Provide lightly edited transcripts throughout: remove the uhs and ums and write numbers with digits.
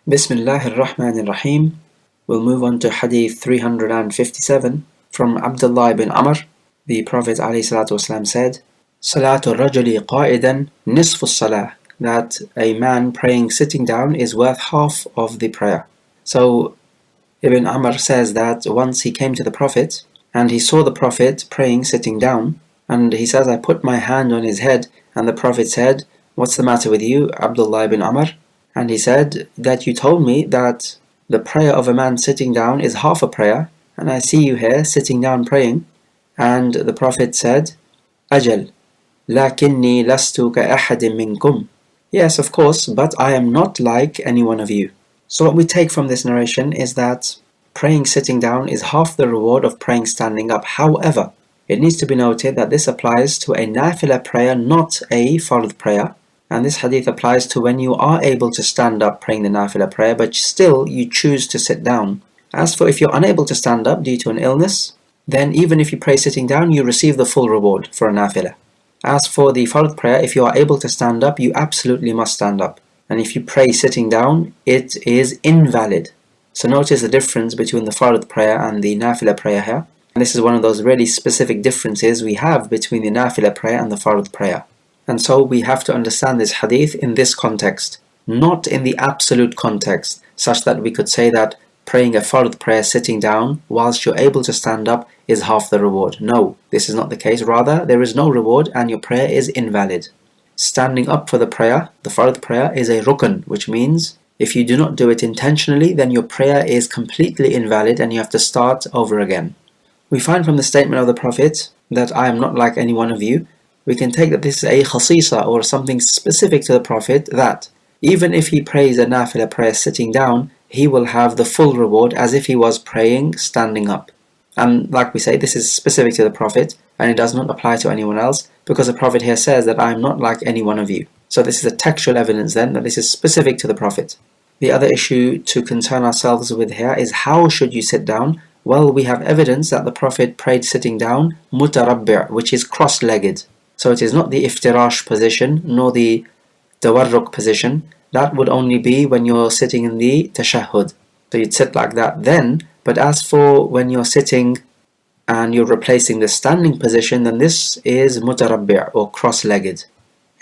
Bismillahir Rahmanir Rahim. We'll move on to Hadith 357 from Abdullah ibn Amr. The Prophet ﷺ said, Salatul Rajuli qa'idan nisfu salah, that a man praying sitting down is worth half of the prayer. So Ibn Amr says that once he came to the Prophet and he saw the Prophet praying sitting down, and he says, I put my hand on his head, and the Prophet said, what's the matter with you, Abdullah ibn Amr? And he said that you told me that the prayer of a man sitting down is half a prayer, and I see you here sitting down praying. And the Prophet said, Ajal, lakinni lastu ka'ahadin minkum. Yes, of course, but I am not like any one of you. So what we take from this narration is that praying sitting down is half the reward of praying standing up. However, it needs to be noted that this applies to a nafilah prayer, not a fard prayer. And this hadith applies to when you are able to stand up praying the nafilah prayer, but still you choose to sit down. As for if you're unable to stand up due to an illness, then even if you pray sitting down, you receive the full reward for a nafilah. As for the fard prayer, if you are able to stand up, you absolutely must stand up. And if you pray sitting down, it is invalid. So notice the difference between the fard prayer and the nafilah prayer here. And this is one of those really specific differences we have between the nafilah prayer and the fard prayer. And so we have to understand this hadith in this context, not in the absolute context, such that we could say that praying a fard prayer sitting down whilst you're able to stand up is half the reward. No, this is not the case. Rather, there is no reward and your prayer is invalid. Standing up for the prayer, the fard prayer, is a rukn, which means if you do not do it intentionally, then your prayer is completely invalid and you have to start over again. We find from the statement of the Prophet that I am not like any one of you, we can take that this is a khasisa or something specific to the Prophet, that even if he prays a nafilah prayer sitting down, he will have the full reward as if he was praying standing up. And like we say, this is specific to the Prophet and it does not apply to anyone else, because the Prophet here says that I am not like any one of you. So this is a textual evidence then that this is specific to the Prophet. The other issue to concern ourselves with here is how should you sit down? Well, we have evidence that the Prophet prayed sitting down mutarabbi', which is cross-legged. So it is not the iftirash position nor the tawarruk position. That would only be when you're sitting in the tashahhud. So you'd sit like that then. But as for when you're sitting and you're replacing the standing position, then this is mutarabbi' or cross-legged.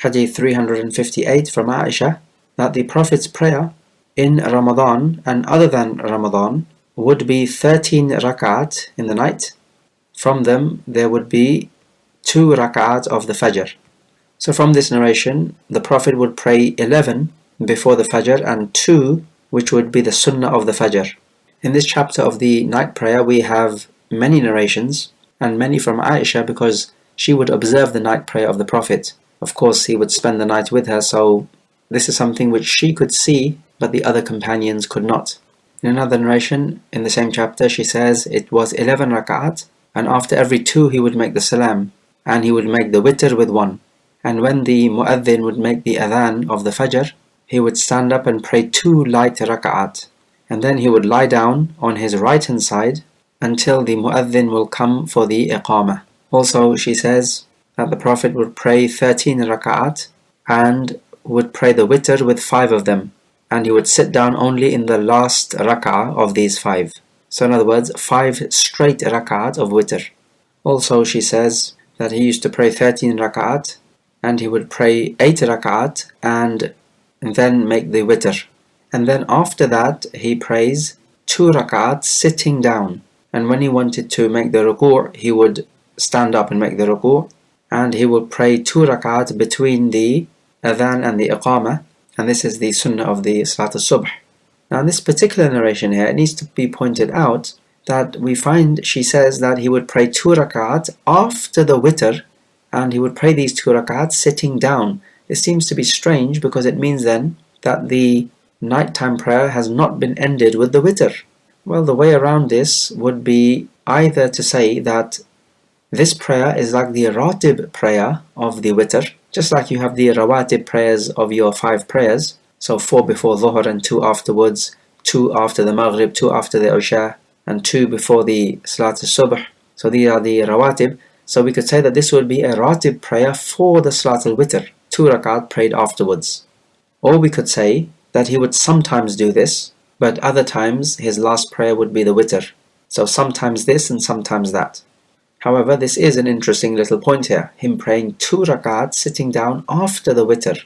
Hadith 358 from Aisha, that the Prophet's prayer in Ramadan and other than Ramadan would be 13 rak'at in the night. From them there would be 2 rak'at of the Fajr. So from this narration, the Prophet would pray 11 before the Fajr and 2 which would be the Sunnah of the Fajr. In this chapter of the night prayer we have many narrations, and many from Aisha because she would observe the night prayer of the Prophet. Of course he would spend the night with her, so this is something which she could see but the other companions could not. In another narration in the same chapter she says it was 11 rak'at, and after every 2 he would make the salam, and he would make the witr with 1. And when the mu'adhin would make the adhan of the Fajr, he would stand up and pray 2 light rak'at, and then he would lie down on his right hand side until the mu'adhin will come for the iqamah. Also she says that the Prophet would pray 13 rak'at and would pray the witr with 5 of them, and he would sit down only in the last rak'ah of these 5. So in other words, 5 straight rak'at of witr. Also she says that he used to pray 13 rak'at and he would pray 8 rak'at and then make the witr. And then after that he prays 2 rak'at sitting down. And when he wanted to make the ruku', he would stand up and make the ruku', and he would pray 2 rak'at between the adhan and the iqamah, and this is the sunnah of the Salat al-Subh. Now in this particular narration here, it needs to be pointed out that we find she says that he would pray 2 rak'at after the witr, and he would pray these 2 rak'at sitting down. This seems to be strange because it means then that the nighttime prayer has not been ended with the witr. Well, the way around this would be either to say that this prayer is like the ratib prayer of the witr, just like you have the rawatib prayers of your 5 prayers, so 4 before dhuhr and 2 afterwards, 2 after the maghrib, 2 after the isha, and 2 before the Salat al-Subh. So these are the rawatib. So we could say that this would be a ratib prayer for the Salat al-Witr, 2 rak'at prayed afterwards. Or we could say that he would sometimes do this, but other times his last prayer would be the witr. So sometimes this and sometimes that. However, this is an interesting little point here, him praying 2 rak'at sitting down after the witr.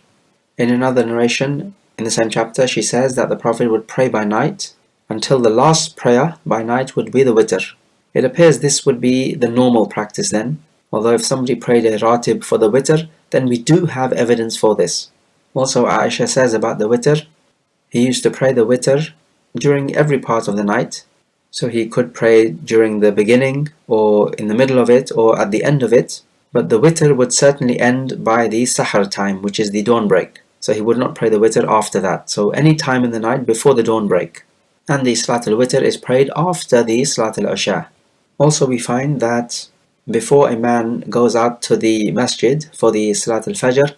In another narration in the same chapter, she says that the Prophet would pray by night until the last prayer by night would be the witr. It appears this would be the normal practice then, although if somebody prayed a ratib for the witr, then we do have evidence for this. Also, Aisha says about the witr, he used to pray the witr during every part of the night, so he could pray during the beginning or in the middle of it or at the end of it, but the witr would certainly end by the sahar time, which is the dawn break. So he would not pray the witr after that, so any time in the night before the dawn break. And the Salat al-Witr is prayed after the Salat al-Isha. Also we find that before a man goes out to the masjid for the Salat al-Fajr,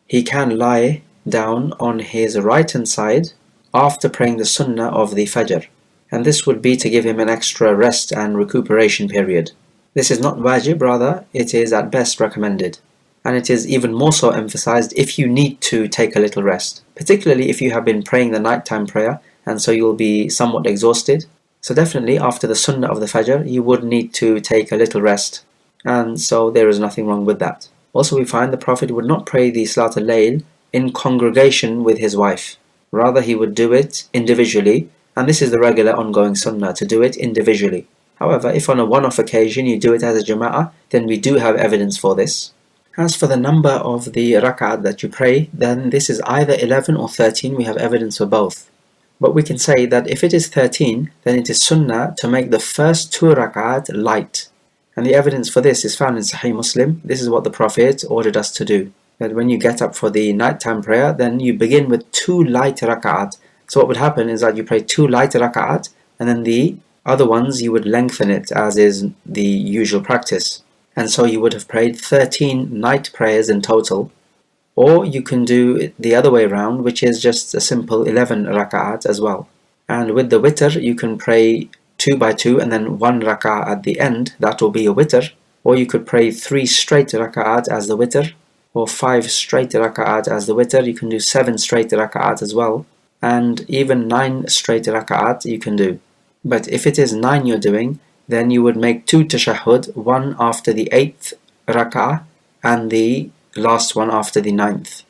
he can lie down on his right hand side after praying the sunnah of the Fajr. And this would be to give him an extra rest and recuperation period. This is not wajib, rather it is at best recommended. And it is even more so emphasized if you need to take a little rest, particularly if you have been praying the nighttime prayer and so you'll be somewhat exhausted. So definitely after the sunnah of the Fajr you would need to take a little rest, and so there is nothing wrong with that. Also we find the Prophet would not pray the Salat al-Layl in congregation with his wife, rather he would do it individually, and this is the regular ongoing sunnah, to do it individually. However, if on a one-off occasion you do it as a jama'ah, then we do have evidence for this. As for the number of the rak'at that you pray, then this is either 11 or 13, we have evidence for both. But we can say that if it is 13, then it is sunnah to make the first 2 rak'at light. And the evidence for this is found in Sahih Muslim. This is what the Prophet ordered us to do. That when you get up for the nighttime prayer, then you begin with 2 light rak'at. So what would happen is that you pray 2 light rak'at, and then the other ones you would lengthen it, as is the usual practice. And so you would have prayed 13 night prayers in total. Or you can do it the other way around, which is just a simple 11 rak'at as well. And with the witr, you can pray 2 by 2 and then 1 rak'at at the end, that will be a witr. Or you could pray 3 straight rak'at as the witr, or 5 straight rak'at as the witr. You can do 7 straight rak'at as well, and even 9 straight rak'at you can do. But if it is 9 you're doing, then you would make 2 tashahhud, one after the 8th rak'ah and the last one after the 9th.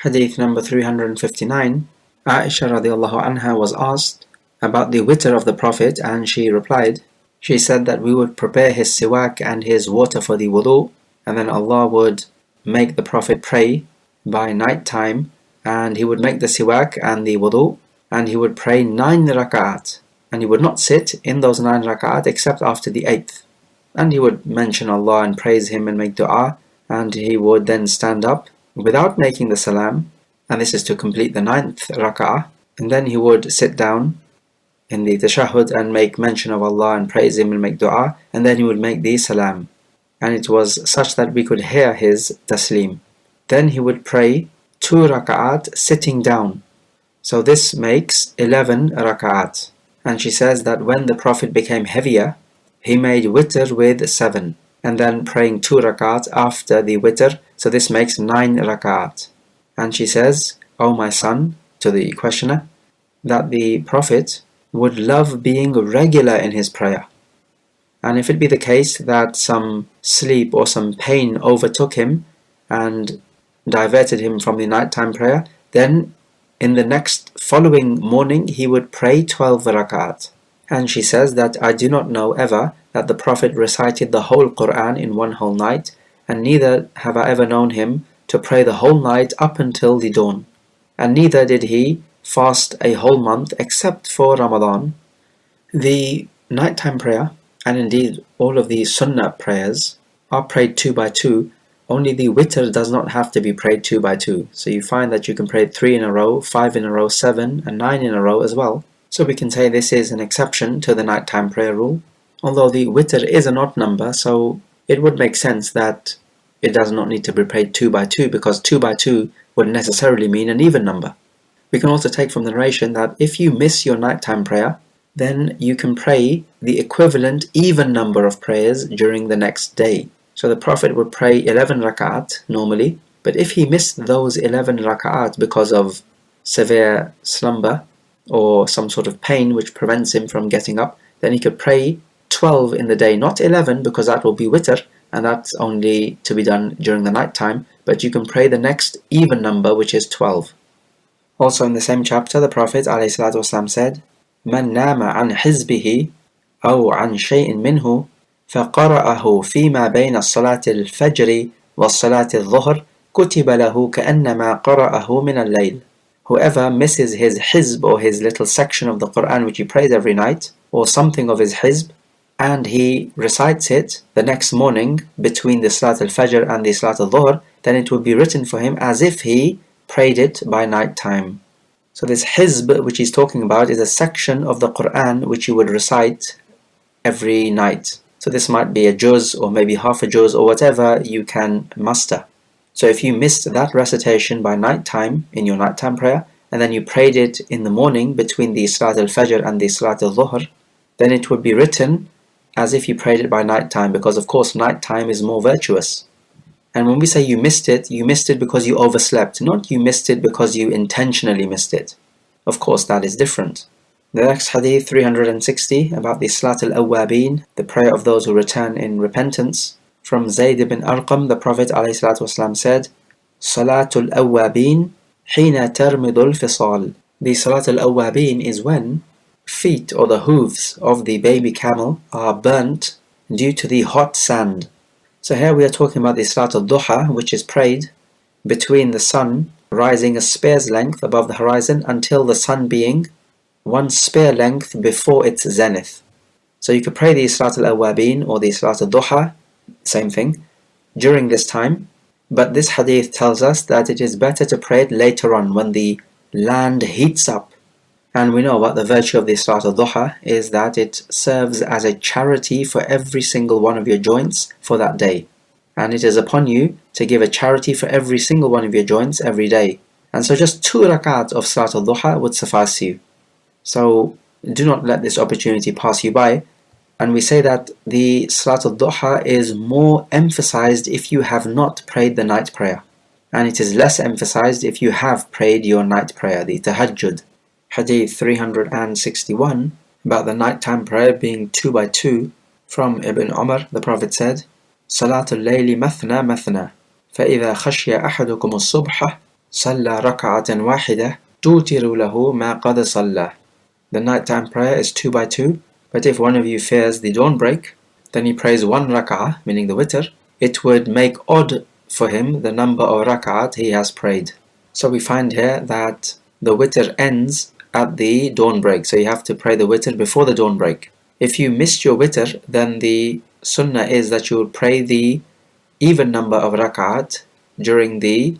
Hadith number 359. Aisha radiallahu anha was asked about the witr of the Prophet, and she replied, she said that we would prepare his siwak and his water for the wudu, and then Allah would make the Prophet pray by night time, and he would make the siwak and the wudu, and he would pray 9 rak'at, and he would not sit in those 9 rak'at except after the 8th. And he would mention Allah and praise Him and make dua, and he would then stand up without making the salam, and this is to complete the 9th rak'ah, and then he would sit down in the tashahhud and make mention of Allah and praise Him and make dua, and then he would make the salam, and it was such that we could hear his taslim. Then he would pray 2 rak'at sitting down, so this makes 11 rak'at. And she says that when the Prophet became heavier, he made witr with 7, and then praying 2 rak'at after the witr, so this makes 9 rak'at. And she says, "O my son," to the questioner, that the Prophet would love being regular in his prayer. And if it be the case that some sleep or some pain overtook him and diverted him from the nighttime prayer, then in the next following morning he would pray 12 rak'at. And she says that I do not know ever that the Prophet recited the whole Quran in one whole night, and neither have I ever known him to pray the whole night up until the dawn. And neither did he fast a whole month except for Ramadan. The nighttime prayer, and indeed all of the sunnah prayers, are prayed 2 by 2. Only the witr does not have to be prayed 2 by 2. So you find that you can pray 3 in a row, 5 in a row, 7 and 9 in a row as well. So we can say this is an exception to the nighttime prayer rule. Although the witr is an odd number, so it would make sense that it does not need to be prayed 2 by 2, because 2 by 2 would necessarily mean an even number. We can also take from the narration that if you miss your nighttime prayer, then you can pray the equivalent even number of prayers during the next day. So the Prophet would pray 11 rak'at normally, but if he missed those 11 rak'at because of severe slumber or some sort of pain which prevents him from getting up, then he could pray 12 in the day, not 11, because that will be witr, and that's only to be done during the night time, but you can pray the next even number, which is 12. Also in the same chapter, the Prophet ﷺ said, من نام عن حزبه أو عن شيء منه فقرأه فيما بين الصلاة الفجر والصلاة الظهر كتب له كأنما قرأه من الليل. Whoever misses his hizb, or his little section of the Quran which he prays every night, or something of his hizb, and he recites it the next morning between the Salat al-Fajr and the Salat al-Dhuhr, then it will be written for him as if he prayed it by night time. So this hizb which he's talking about is a section of the Quran which you would recite every night. So this might be a juz, or maybe half a juz, or whatever you can muster. So if you missed that recitation by night time in your nighttime prayer, and then you prayed it in the morning between the Salat al-Fajr and the Salat al-Dhuhr, then it would be written as if you prayed it by night time, because of course night time is more virtuous. And when we say you missed it because you overslept, not you missed it because you intentionally missed it. Of course that is different. The next hadith, 360, about the Salat al-Awwabin, the prayer of those who return in repentance. From Zayd ibn Arqam, the Prophet ﷺ said, Salatul Awwabin hina tarmidul fisal. The Salat al-Awwabin is when feet, or the hooves of the baby camel, are burnt due to the hot sand. So here we are talking about the Salat al-Duha, which is prayed between the sun rising a spear's length above the horizon until the sun being one spear length before its zenith. So you could pray the Salat al-Awwabin or the Salat al-Duha, same thing, during this time, but this hadith tells us that it is better to pray it later on when the land heats up. And we know about the virtue of the Salat al-Duha is that it serves as a charity for every single one of your joints for that day. And it is upon you to give a charity for every single one of your joints every day. And so just 2 rak'at of Salat al-Duha would suffice you. So do not let this opportunity pass you by. And we say that the Salat al-Duha is more emphasized if you have not prayed the night prayer. And it is less emphasized if you have prayed your night prayer, the tahajjud. Hadith 361, about the nighttime prayer being 2 by 2, from Ibn Umar, the Prophet said, Salatul layli mathna mathna, فإذا خشي أحدكم الصبح صلى ركعة واحدة توتر له ما قد صلى. The nighttime prayer is 2 by 2, but if one of you fears the dawn break, then he prays 1 rak'ah, meaning the witr. It would make odd for him the number of rak'at he has prayed. So we find here that the witr ends at the dawn break, so you have to pray the witr before the dawn break. If you missed your witr, then the sunnah is that you would pray the even number of rak'at during the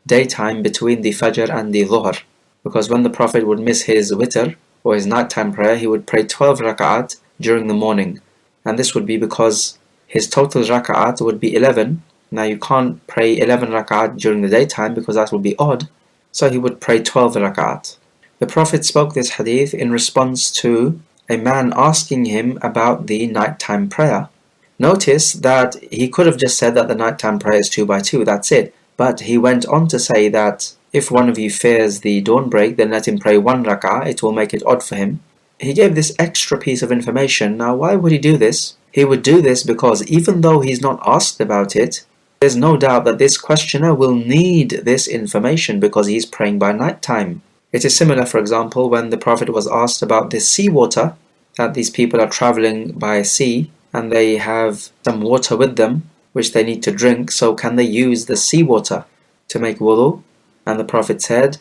daytime between the fajr and the dhuhr, because when the Prophet would miss his witr or his nighttime prayer, he would pray 12 rak'at during the morning, and this would be because his total rak'at would be 11. Now you can't pray 11 rak'at during the daytime because that would be odd, so he would pray 12 rak'at. The Prophet spoke this hadith in response to a man asking him about the nighttime prayer. Notice that he could have just said that the nighttime prayer is 2 by 2, that's it. But he went on to say that if one of you fears the dawn break, then let him pray 1 rak'ah, it will make it odd for him. He gave this extra piece of information. Now why would he do this? He would do this because even though he's not asked about it, there's no doubt that this questioner will need this information because he's praying by night time. It is similar, for example, when the Prophet was asked about the seawater, that these people are traveling by sea and they have some water with them which they need to drink, so can they use the seawater to make wudu? And the Prophet said,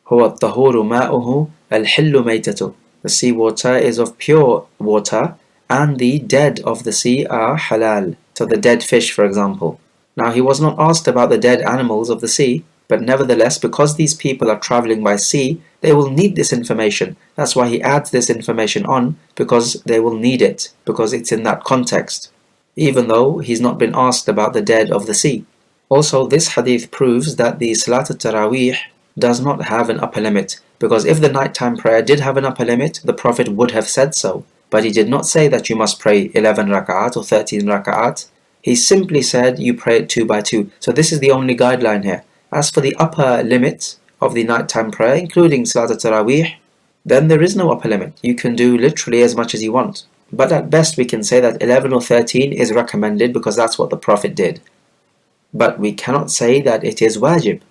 هُوَ الطَّهُورُ مَاؤُهُ الْحِلُّ مَيْتَةُ. The seawater is of pure water, and the dead of the sea are halal. So the dead fish, for example. Now he was not asked about the dead animals of the sea, but nevertheless, because these people are traveling by sea, they will need this information. That's why he adds this information on, because they will need it, because it's in that context, even though he's not been asked about the dead of the sea. Also, this hadith proves that the Salat al-Taraweeh does not have an upper limit, because if the nighttime prayer did have an upper limit, the Prophet would have said so. But he did not say that you must pray 11 rak'at or 13 rak'at. He simply said you pray it 2 by 2. So this is the only guideline here. As for the upper limit of the nighttime prayer, including Salat al-Taraweeh, then there is no upper limit. You can do literally as much as you want. But at best we can say that 11 or 13 is recommended because that's what the Prophet did. But we cannot say that it is wajib.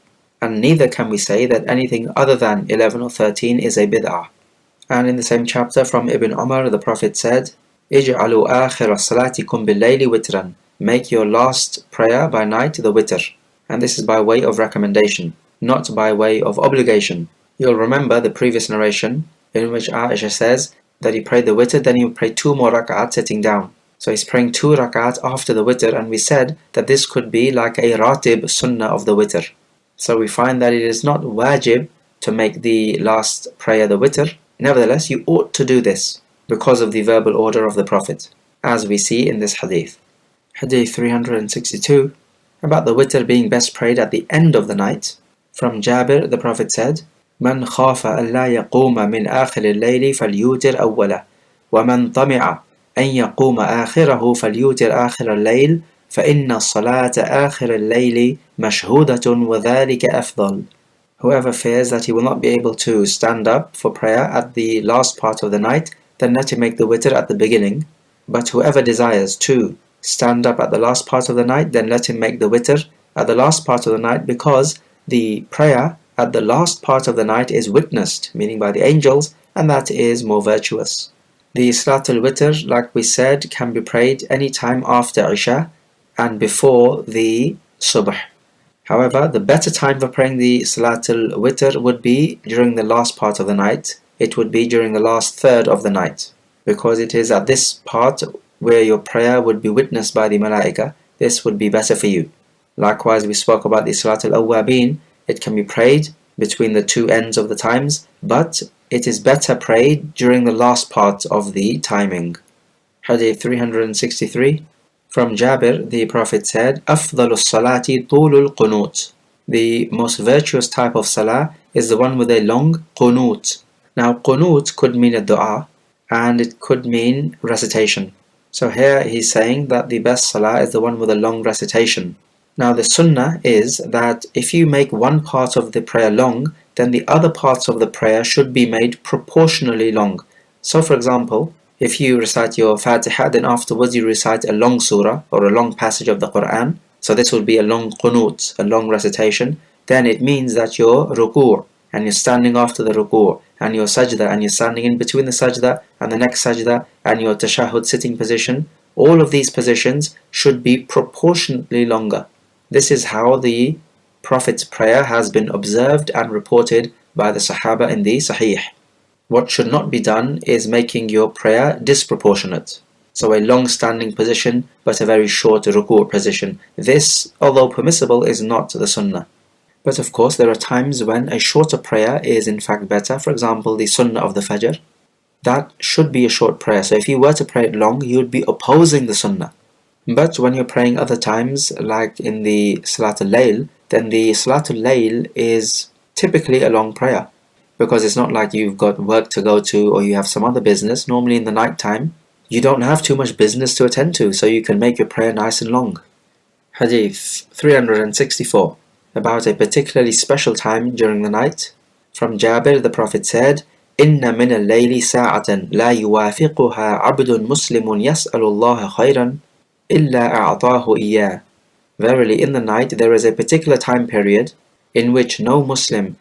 And neither can we say that anything other than 11 or 13 is a bid'ah. And in the same chapter from Ibn Umar, the Prophet said, اجعلوا آخر صلاتكم بالليل وترا. Make your last prayer by night the witr. And this is by way of recommendation, not by way of obligation. You'll remember the previous narration in which Aisha says that he prayed the witr, then he would pray 2 more rak'at sitting down. So he's praying 2 rak'at after the witr, and we said that this could be like a ratib sunnah of the witr. So we find that it is not wajib to make the last prayer the witr. Nevertheless, you ought to do this because of the verbal order of the Prophet, as we see in this hadith. Hadith 362, about the witr being best prayed at the end of the night. From Jabir, the Prophet said, من خاف ألا يقوم من آخر الليل فليوتر أوله ومن طمع أن يقوم آخره فليوتر آخر الليل فإن الصلاة آخر الليل مشهودة وذلك أفضل. Whoever fears that he will not be able to stand up for prayer at the last part of the night, then let him make the witr at the beginning. But whoever desires to stand up at the last part of the night, then let him make the witr at the last part of the night, because the prayer at the last part of the night is witnessed, meaning by the angels, and that is more virtuous. The Salat al-Witr, like we said, can be prayed any time after Isha and before the Subh. However, the better time for praying the Salat al-Witr would be during the last part of the night. It would be during the last third of the night, because it is at this part where your prayer would be witnessed by the Malaika. This would be better for you. Likewise, we spoke about the Salat al-Awwabin. It can be prayed between the 2 ends of the times, but it is better prayed during the last part of the timing. Hadith 363, from Jabir, the Prophet said, أفضل الصلاة طول القنوت. The most virtuous type of salah is the one with a long qunut. Now, qunut could mean a dua, and it could mean recitation. So here he's saying that the best salah is the one with a long recitation. Now the sunnah is that if you make one part of the prayer long, then the other parts of the prayer should be made proportionally long. So for example, if you recite your Fatiha, then afterwards you recite a long surah or a long passage of the Quran. So this would be a long qunut, a long recitation. Then it means that your ruku' and you're standing after the ruku', and your sajda and you're standing in between the sajda and the next sajda, and your tashahhud sitting position, all of these positions should be proportionately longer. This is how the Prophet's prayer has been observed and reported by the Sahaba in the Sahih. What should not be done is making your prayer disproportionate. So a long standing position but a very short ruku' position. This, although permissible, is not the sunnah. But of course there are times when a shorter prayer is in fact better. For example, the sunnah of the Fajr. That should be a short prayer. So if you were to pray it long, you would be opposing the sunnah. But when you're praying other times, like in the Salat al-Layl, then the Salat al-Layl is typically a long prayer, because it's not like you've got work to go to or you have some other business. Normally in the night time, you don't have too much business to attend to, so you can make your prayer nice and long. Hadith 364, about a particularly special time during the night. From Jabir, the Prophet said, إِنَّ مِنَ اللَّيْلِ سَاعَةً لَا يُوَافِقُهَا عَبْدٌ مُسْلِمٌ يَسْأَلُ اللَّهَ خَيْرًا إِلَّا أَعْطَاهُ إِيَّاهُ. Verily, in the night there is a particular time period in which no Muslim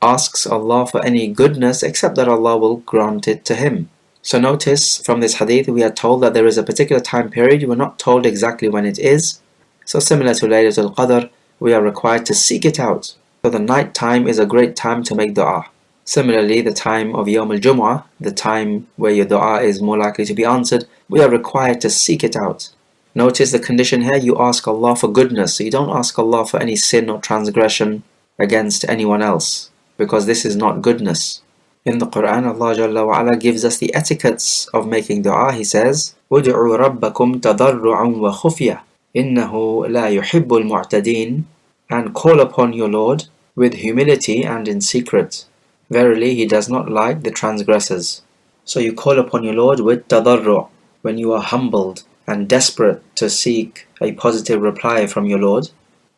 asks Allah for any goodness except that Allah will grant it to him. So notice from this hadith we are told that there is a particular time period. We're not told exactly when it is. So similar to Laylatul Qadr, we are required to seek it out. So the night time is a great time to make dua. Similarly, the time of Yawm al-Jum'ah, the time where your dua is more likely to be answered, we are required to seek it out. Notice the condition here, you ask Allah for goodness, so you don't ask Allah for any sin or transgression against anyone else, because this is not goodness. In the Quran, Allah Jalla wa Ala gives us the etiquettes of making dua. He says, وَدْعُوا رَبَّكُمْ تَضَرُّعًا وَخُفْيَةً إِنَّهُ لَا يُحِبُّ الْمُعْتَدِينَ. And call upon your Lord with humility and in secret. Verily, He does not like the transgressors. So you call upon your Lord with tadarru', when you are humbled and desperate to seek a positive reply from your Lord,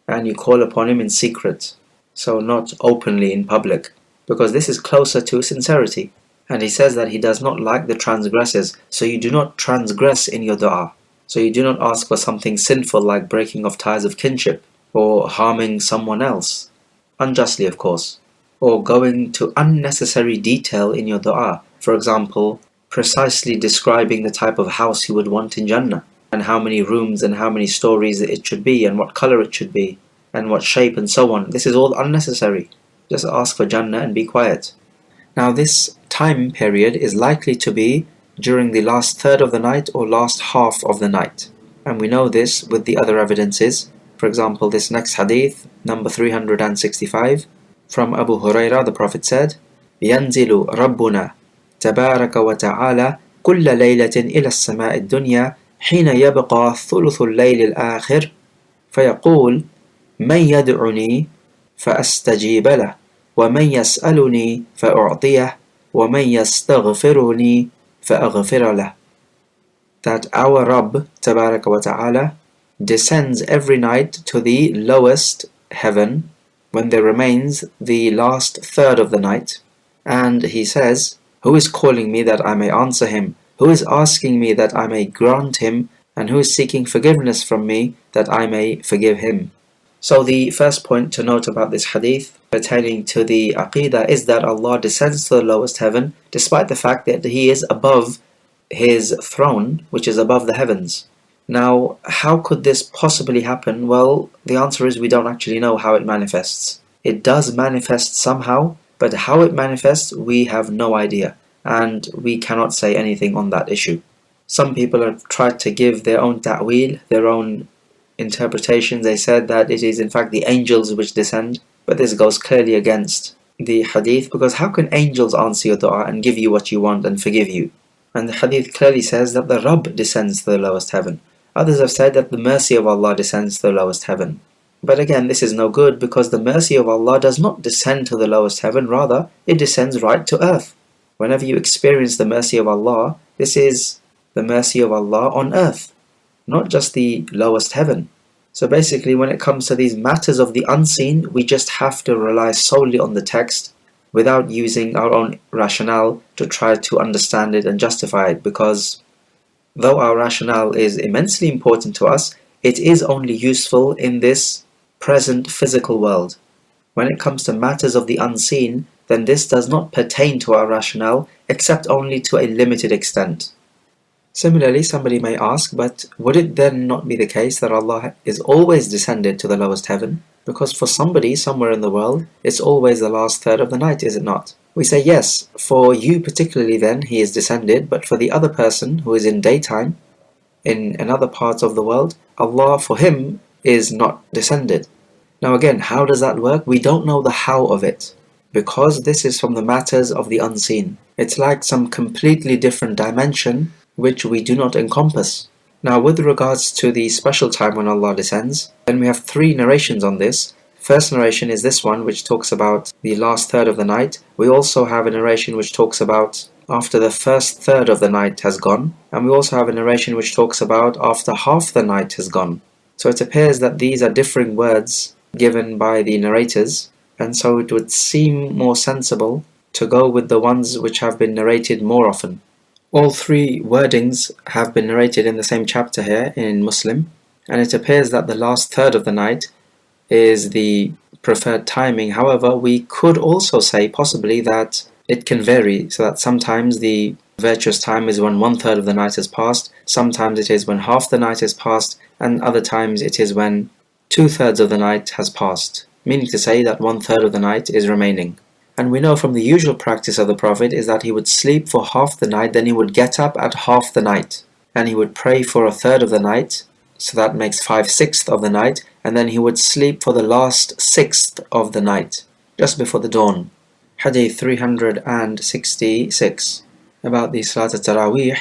and you call upon Him in secret. so not openly in public, because this is closer to sincerity. And he says that he does not like the transgressors, so you do not transgress in your dua. So you do not ask for something sinful like breaking of ties of kinship, or harming someone else, unjustly of course, or going to unnecessary detail in your dua. For example, precisely describing the type of house you would want in Jannah, and how many rooms and how many stories it should be, and what color it should be, and what shape and so on. This is all unnecessary. Just ask for Jannah and be quiet. Now this time period is likely to be during the last third of the night or last half of the night. And we know this with the other evidences. For example, this next hadith, number 365, from Abu Hurairah, the Prophet said, ينزل ربنا تبارك وتعالى كل ليلة إلى السماء الدنيا حين يبقى ثلث الليل الآخر فيقول من يدعني فأستجيب له ومن يسألني فأعطيه ومن يستغفرني فأغفر له. That our Rabb Tabaraka wa Ta'ala descends every night to the lowest heaven when there remains the last third of the night, and he says, who is calling me that I may answer him? Who is asking me that I may grant him? And who is seeking forgiveness from me that I may forgive him? So the first point to note about this hadith pertaining to the Aqidah is that Allah descends to the lowest heaven despite the fact that He is above His throne, which is above the heavens. Now, how could this possibly happen? Well, the answer is we don't actually know how it manifests. It does manifest somehow, but how it manifests we have no idea, and we cannot say anything on that issue. Some people have tried to give their own ta'wil, their own interpretations. They said that it is in fact the angels which descend, but this goes clearly against the hadith, because how can angels answer your dua and give you what you want and forgive you? And the hadith clearly says that the Rabb descends to the lowest heaven. Others have said that the mercy of Allah descends to the lowest heaven. But again, this is no good, because the mercy of Allah does not descend to the lowest heaven, rather it descends right to earth. Whenever you experience the mercy of Allah, this is the mercy of Allah on earth, not just the lowest heaven. So basically, when it comes to these matters of the unseen, we just have to rely solely on the text without using our own rationale to try to understand it and justify it, because though our rationale is immensely important to us, it is only useful in this present physical world. When it comes to matters of the unseen, then this does not pertain to our rationale except only to a limited extent. Similarly, somebody may ask, but would it then not be the case that Allah is always descended to the lowest heaven? Because for somebody somewhere in the world, it's always the last third of the night, is it not? We say yes, for you particularly then, He is descended, but for the other person who is in daytime, in another part of the world, Allah for him is not descended. Now again, how does that work? We don't know the how of it, because this is from the matters of the unseen. It's like some completely different dimension which we do not encompass. Now with regards to the special time when Allah descends, then we have three narrations on this. First narration is this one, which talks about the last third of the night. We also have a narration which talks about after the first third of the night has gone, and we also have a narration which talks about after half the night has gone. So it appears that these are differing words given by the narrators, and so it would seem more sensible to go with the ones which have been narrated more often. All three wordings have been narrated in the same chapter here in Muslim, and it appears that the last third of the night is the preferred timing. However, we could also say possibly that it can vary, so that sometimes the virtuous time is when 1/3 of the night has passed, sometimes it is when half the night has passed, and other times it is when 2/3 of the night has passed, meaning to say that 1/3 of the night is remaining. And we know from the usual practice of the Prophet is that he would sleep for half the night, then he would get up at half the night, and he would pray for 1/3 of the night, so that makes 5/6 of the night, and then he would sleep for the last 6th of the night, just before the dawn. Hadith 366, about the Salat al-Taraweeh,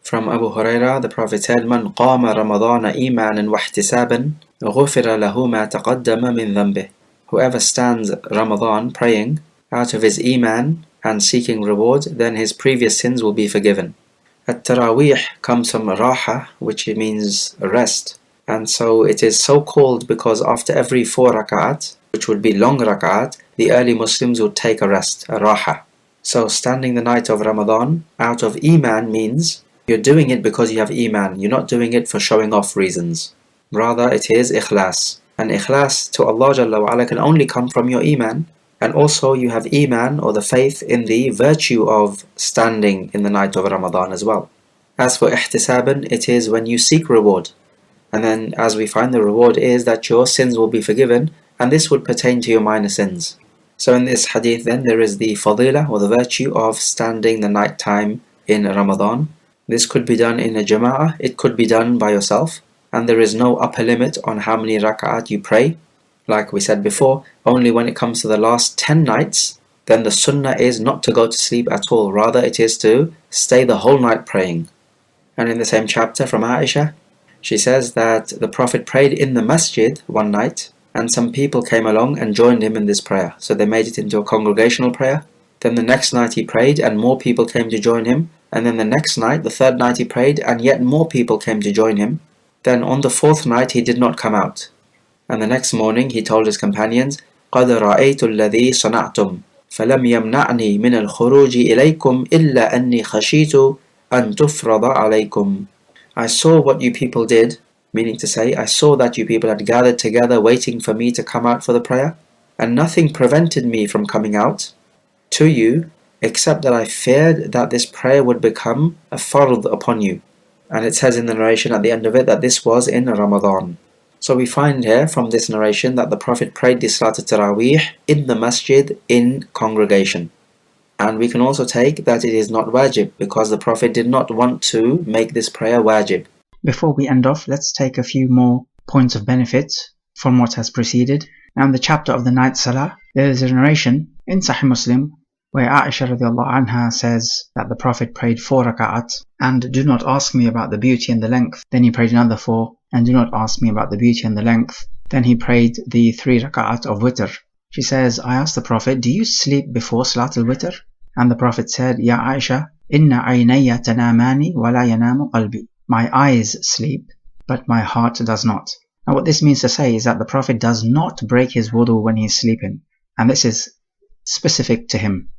from Abu Hurairah, the Prophet said, "Man qama Ramadana imanan wa ihtisaban, ghufira lahu ma taqaddama min dhanbih." Whoever stands Ramadan praying out of his iman and seeking reward, then his previous sins will be forgiven. At-Taraweeh comes from raha, which means rest, and so it is so called because after every 4 rak'at, which would be long rak'at, the early Muslims would take a rest, a raha. So standing the night of Ramadan out of Iman means you're doing it because you have Iman. You're not doing it for showing off reasons. Rather, it is ikhlas. And ikhlas to Allah Jalla wa Ala can only come from your Iman. And also you have Iman, or the faith in the virtue of standing in the night of Ramadan as well. As for ihtisaban, it is when you seek reward. And then as we find, the reward is that your sins will be forgiven, and this would pertain to your minor sins. So in this hadith then there is the fadila, or the virtue of standing the night time in Ramadan. This could be done in a jama'ah, it could be done by yourself, and there is no upper limit on how many rak'at you pray. Like we said before, only when it comes to the last 10 nights, then the sunnah is not to go to sleep at all, rather it is to stay the whole night praying. And in the same chapter from Aisha, she says that the Prophet prayed in the masjid one night, and some people came along and joined him in this prayer. So they made it into a congregational prayer. Then the next night he prayed and more people came to join him. And then the next night, the third night he prayed and yet more people came to join him. Then on the fourth night he did not come out. And the next morning he told his companions, قَدْ رَأَيْتُ الَّذِي صَنَعْتُمْ فَلَمْ يَمْنَعْنِي مِنَ الْخُرُوجِ إِلَيْكُمْ إِلَّا أَنِّي خَشِيتُ أَن تُفْرَضَ عَلَيْكُمْ. I saw what you people did, meaning to say, I saw that you people had gathered together waiting for me to come out for the prayer, and nothing prevented me from coming out to you, except that I feared that this prayer would become a fard upon you. And it says in the narration at the end of it that this was in Ramadan. So we find here from this narration that the Prophet prayed the Salat al-Taraweeh in the masjid in congregation. And we can also take that it is not wajib, because the Prophet did not want to make this prayer wajib. Before we end off, let's take a few more points of benefit from what has preceded. Now in the chapter of the night Salaah, there is a narration in Sahih Muslim where Aisha radiallahu anha says that the Prophet prayed 4 rak'at, and do not ask me about the beauty and the length. Then he prayed another 4, and do not ask me about the beauty and the length. Then he prayed the 3 rak'at of witr. She says, I asked the Prophet, do you sleep before Salat al-Witr? And the Prophet said, Ya Aisha, inna aynaya tanamani wa la yanamu qalbi. My eyes sleep, but my heart does not. Now what this means to say is that the Prophet does not break his wudu when he is sleeping, and this is specific to him.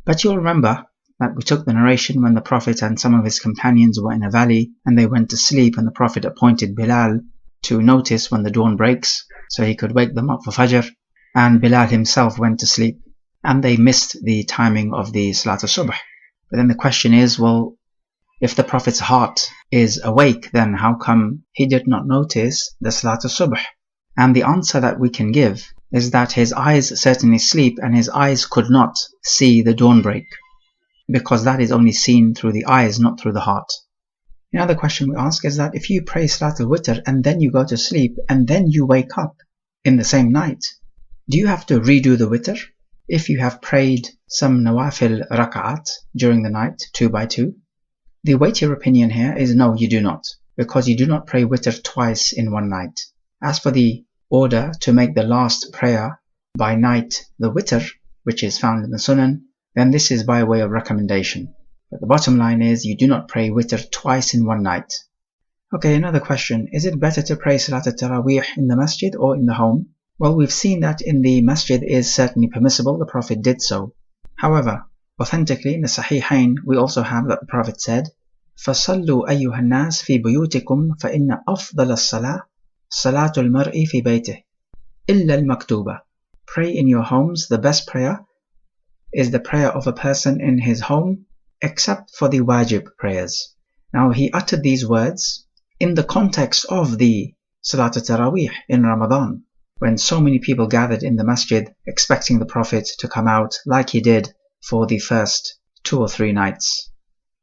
But you'll remember that we took the narration when the Prophet and some of his companions were in a valley and they went to sleep, and the Prophet appointed Bilal to notice when the dawn breaks so he could wake them up for Fajr, and Bilal himself went to sleep and they missed the timing of the Salat al-Subh. But then the question is, well, if the Prophet's heart is awake, then how come he did not notice the Salat al-Subh? And the answer that we can give is that his eyes certainly sleep, and his eyes could not see the dawn break, because that is only seen through the eyes, not through the heart. Another question we ask is that if you pray Salat al-Witr and then you go to sleep and then you wake up in the same night, do you have to redo the Witr? If you have prayed some nawafil rak'at during the night, 2 by 2, the weightier opinion here is no, you do not, because you do not pray witr twice in one night. As for the order to make the last prayer by night the witr, which is found in the Sunan, then this is by way of recommendation. But the bottom line is you do not pray witr twice in one night. Okay, another question. Is it better to pray Salat al-Taraweeh in the masjid or in the home? Well, we've seen that in the masjid is certainly permissible. The Prophet did so. However, authentically in the Sahihain, we also have that the Prophet said, فَصَلُّوا أَيُّهَا النَّاسِ فِي بُيُوتِكُمْ فَإِنَّ أَفْضَلَ الصَّلَاةِ صَلَاةُ الْمَرْءِ فِي بَيْتِهِ إِلَّا الْمَكْتُوبَةِ. Pray in your homes. The best prayer is the prayer of a person in his home, except for the wajib prayers. Now he uttered these words in the context of the Salat al-Taraweeh in Ramadan, when so many people gathered in the masjid expecting the Prophet to come out like he did for the first 2 or 3 nights.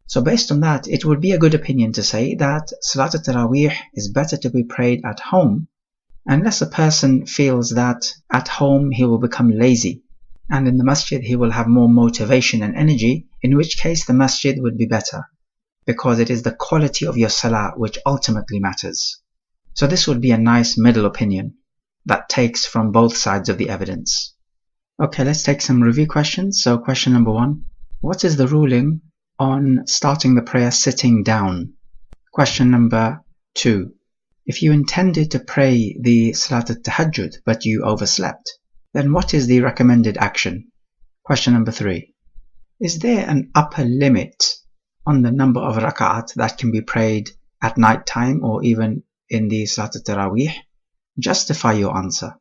So based on that, it would be a good opinion to say that Salat al-Taraweeh is better to be prayed at home, unless a person feels that at home he will become lazy, and in the masjid he will have more motivation and energy, in which case the masjid would be better, because it is the quality of your salah which ultimately matters. So this would be a nice middle opinion that takes from both sides of the evidence. Okay, let's take some review questions. So question number 1, what is the ruling on starting the prayer sitting down? Question number 2, if you intended to pray the Salat al-Tahajjud but you overslept, then what is the recommended action? Question number 3. Is there an upper limit on the number of rak'at that can be prayed at night time or even in the Salat al-Taraweeh? Justify your answer.